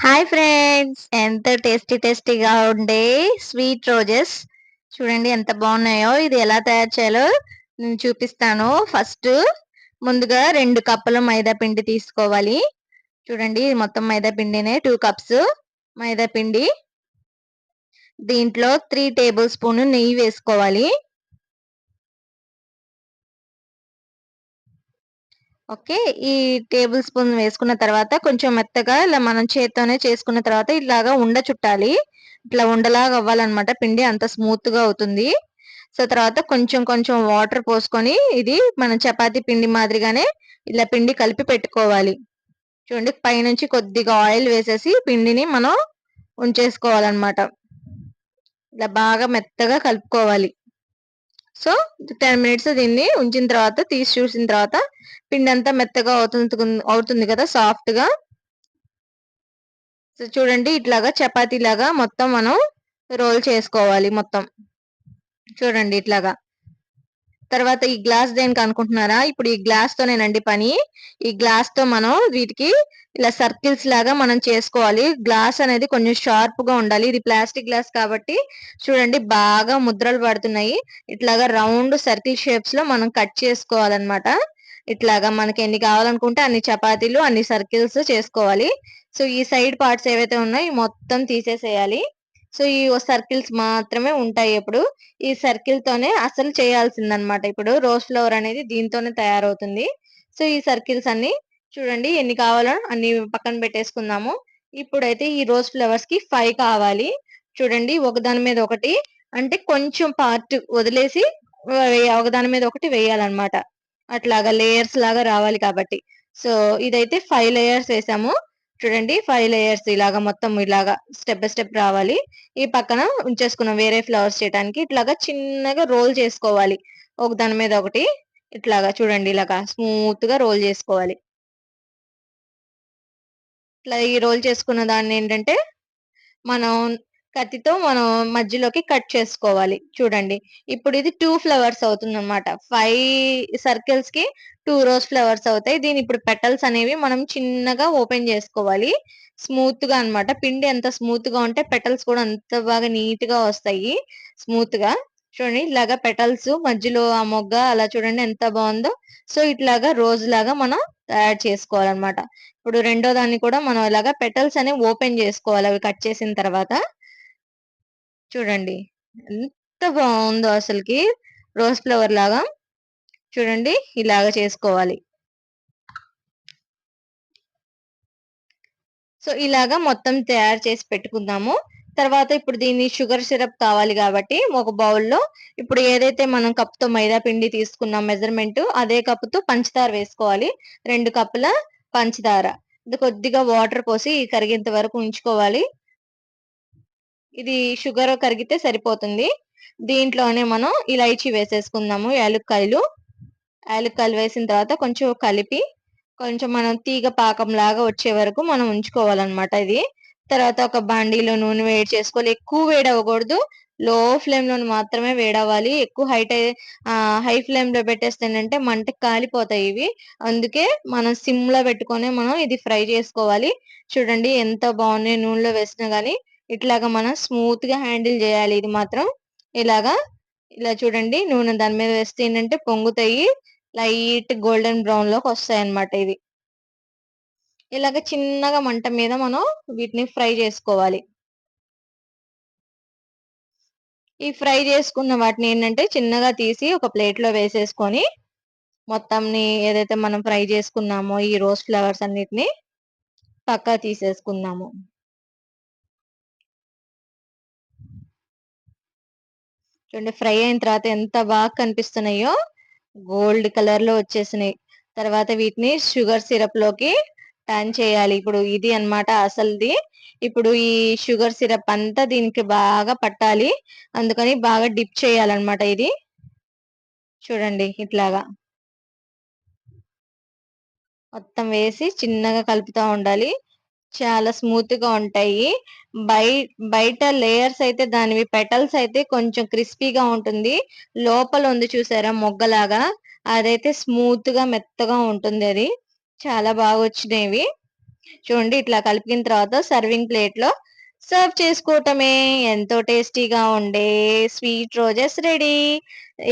Hi friends, ఎంత టేస్టీగా ఉండే స్వీట్ రోజెస్ చూడండి ఎంత బాగున్నాయో. ఇది ఎలా తయారు చేయాలో నేను చూపిస్తాను. ఫస్ట్ ముందుగా 2 కప్పుల మైదా పిండి తీసుకోవాలి. చూడండి మొత్తం మైదా పిండినే 2 కప్స్ మైదా పిండి. దీంట్లో 3 టేబుల్ స్పూన్ నెయ్యి వేసుకోవాలి. ఓకే, ఈ టేబుల్ స్పూన్ వేసుకున్న తర్వాత కొంచెం మెత్తగా ఇలా మనం చేత్తోనే చేసుకున్న తర్వాత ఇలాగా ఉండ చుట్టాలి. ఇట్లా ఉండలాగా అవ్వాలన్నమాట. పిండి అంత స్మూత్ గా అవుతుంది. సో తర్వాత కొంచెం కొంచెం వాటర్ పోసుకొని ఇది మనం చపాతీ పిండి మాదిరిగానే ఇలా పిండి కలిపి పెట్టుకోవాలి. చూడండి పైనుంచి కొద్దిగా ఆయిల్ వేసేసి పిండిని మనం ఉంచేసుకోవాలన్నమాట. ఇలా బాగా మెత్తగా కలుపుకోవాలి. సో 10 మినిట్స్ దీన్ని ఉంచిన తర్వాత తీసి చూసిన తర్వాత పిండి అంతా మెత్తగా అవుతుంది కదా, సాఫ్ట్ గా. సో చూడండి ఇట్లాగా చపాతీ లాగా మొత్తం మనం రోల్ చేసుకోవాలి మొత్తం. చూడండి ఇట్లాగా. తర్వాత ఈ గ్లాస్ దేనికి అనుకుంటున్నారా? ఇప్పుడు ఈ గ్లాస్ తోనేనండి పని. ఈ గ్లాస్ తో మనం వీటికి ఇలా సర్కిల్స్ లాగా మనం చేసుకోవాలి. గ్లాస్ అనేది కొంచెం షార్ప్ గా ఉండాలి. ఇది ప్లాస్టిక్ గ్లాస్ కాబట్టి చూడండి బాగా ముద్రలు పడుతున్నాయి. ఇట్లాగా రౌండ్ సర్కిల్ షేప్స్ లో మనం కట్ చేసుకోవాలన్నమాట. ఇట్లాగా మనకి ఎన్ని కావాలనుకుంటే అన్ని చపాతీలు అన్ని సర్కిల్స్ చేసుకోవాలి. సో ఈ సైడ్ పార్ట్స్ ఏవైతే ఉన్నాయో మొత్తం తీసేసేయాలి. సో ఈ సర్కిల్స్ మాత్రమే ఉంటాయి. ఇప్పుడు ఈ సర్కిల్ తోనే అసలు చేయాల్సిందనమాట. ఇప్పుడు రోజ్ ఫ్లవర్ అనేది దీంతోనే తయారవుతుంది. సో ఈ సర్కిల్స్ అన్ని చూడండి ఎన్ని కావాలో అన్ని పక్కన పెట్టేసుకుందాము. ఇప్పుడైతే ఈ రోజ్ ఫ్లవర్స్ కి 5 కావాలి. చూడండి ఒకదాని మీద ఒకటి, అంటే కొంచెం పార్ట్ వదిలేసి ఒకదాని మీద ఒకటి వేయాలన్నమాట. అట్లాగా లేయర్స్ లాగా రావాలి కాబట్టి. సో ఇదైతే 5 లేయర్స్ వేసాము. చూడండి 5 లేయర్స్ ఇలాగా మొత్తం ఇలాగా స్టెప్ బై స్టెప్ రావాలి. ఈ పక్కన ఉంచేసుకున్నాం వేరే ఫ్లవర్స్ చేయడానికి. ఇట్లాగా చిన్నగా రోల్ చేసుకోవాలి. ఒక దాని మీద ఒకటి ఇట్లాగా చూడండి ఇలాగా స్మూత్ గా రోల్ చేసుకోవాలి. ఇట్లా ఈ రోల్ చేసుకున్న దాన్ని ఏంటంటే మనం కత్తితో మనం మధ్యలోకి కట్ చేసుకోవాలి. చూడండి ఇప్పుడు ఇది 2 ఫ్లవర్స్ అవుతుందన్నమాట. 5 సర్కిల్స్ కి 2 రోజ్ ఫ్లవర్స్ అవుతాయి. దీని ఇప్పుడు పెటల్స్ అనేవి మనం చిన్నగా ఓపెన్ చేసుకోవాలి. స్మూత్ గా అన్నమాట. పిండి ఎంత స్మూత్ గా ఉంటే పెటల్స్ కూడా అంత బాగా నీట్ గా వస్తాయి. స్మూత్ గా చూడండి ఇలాగా పెటల్స్ మధ్యలో ఆ మొగ్గ అలా చూడండి ఎంత బాగుందో. సో ఇట్లాగా రోజ్ లాగా మనం తయారు చేసుకోవాలన్నమాట. ఇప్పుడు రెండో దాన్ని కూడా మనం ఇలాగా పెటల్స్ అనేవి ఓపెన్ చేసుకోవాలి అవి కట్ చేసిన తర్వాత. చూడండి ఎంత బాగుందో అసలుకి రోజ్ ఫ్లవర్ లాగా. చూడండి ఇలాగ చేసుకోవాలి. సో ఇలాగా మొత్తం తయారు చేసి పెట్టుకుందాము. తర్వాత ఇప్పుడు దీన్ని షుగర్ సిరప్ కావాలి కాబట్టి ఒక బౌల్లో ఇప్పుడు ఏదైతే మనం కప్తో మైదా పిండి తీసుకున్నాం మెజర్మెంట్ అదే కప్పుతో పంచదార వేసుకోవాలి. 2 కప్పుల పంచదార. ఇది కొద్దిగా వాటర్ పోసి కరిగేంత వరకు ఉంచుకోవాలి. ఇది షుగర్ కరిగితే సరిపోతుంది. దీంట్లోనే మనం ఇలైచి వేసేసుకుందాము. యాలుక్కాయలు వేసిన తర్వాత కొంచెం కలిపి కొంచెం మనం తీగ పాకం లాగా వచ్చే వరకు మనం ఉంచుకోవాలన్నమాట ఇది. తర్వాత ఒక బాండీలో నూనె వేడి చేసుకోవాలి. ఎక్కువ వేడి అవ్వకూడదు. లో ఫ్లేమ్ లో మాత్రమే వేడవ్వాలి. ఎక్కువ హై ఫ్లేమ్ లో పెట్టేస్తేనంటే మంటకి కాలిపోతాయి ఇవి. అందుకే మనం సిమ్ లో పెట్టుకొని మనం ఇది ఫ్రై చేసుకోవాలి. చూడండి ఎంత బాగున్నాయి నూనెలో వేసినా గానీ ఇట్లాగా మనం స్మూత్ గా హ్యాండిల్ చేయాలి. ఇది మాత్రం ఇలాగా ఇలా చూడండి నూనె దాని మీద వేస్తే ఏంటంటే పొంగుతాయి. లైట్ గోల్డెన్ బ్రౌన్ లోకి వస్తాయి అన్నమాట ఇవి. ఇలాగ చిన్నగా మంట మీద మనం వీటిని ఫ్రై చేసుకోవాలి. ఈ ఫ్రై చేసుకున్న వాటిని ఏంటంటే చిన్నగా తీసి ఒక ప్లేట్ లో వేసేసుకొని మొత్తంని ఏదైతే మనం ఫ్రై చేసుకున్నామో ఈ రోజ్ ఫ్లవర్స్ అన్నిటిని పక్కా తీసేసుకుందాము. చూడండి ఫ్రై అయిన తర్వాత ఎంత బాగా కనిపిస్తున్నాయో. గోల్డ్ కలర్ లో వచ్చేసినాయి. తర్వాత వీటిని షుగర్ సిరప్ లోకి టర్న్ చేయాలి. ఇప్పుడు ఇది అన్నమాట అసలుది. ఇప్పుడు ఈ షుగర్ సిరప్ అంతా దీనికి బాగా పట్టాలి. అందుకని బాగా డిప్ చేయాలన్నమాట ఇది. చూడండి ఇట్లాగా మొత్తం వేసి చిన్నగా కలుపుతా ఉండాలి. చాలా స్మూత్ గా ఉంటాయి. బై బయట లేయర్స్ అయితే దానివి పెటల్స్ అయితే కొంచెం క్రిస్పీగా ఉంటుంది. లోపల ఉంది చూసారా మొగ్గలాగా, అదైతే స్మూత్ గా మెత్తగా ఉంటుంది. అది చాలా బాగా వచ్చినాయి. చూడండి ఇట్లా కలిపిన తర్వాత సర్వింగ్ ప్లేట్‌లో సర్వ్ చేసుకోవటమే. ఎంతో టేస్టీగా ఉండే స్వీట్ రోజెస్ రెడీ.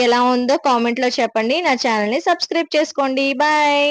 ఎలా ఉందో కామెంట్‌లో చెప్పండి. నా ఛానెల్‌ని సబ్స్క్రైబ్ చేసుకోండి. బాయ్.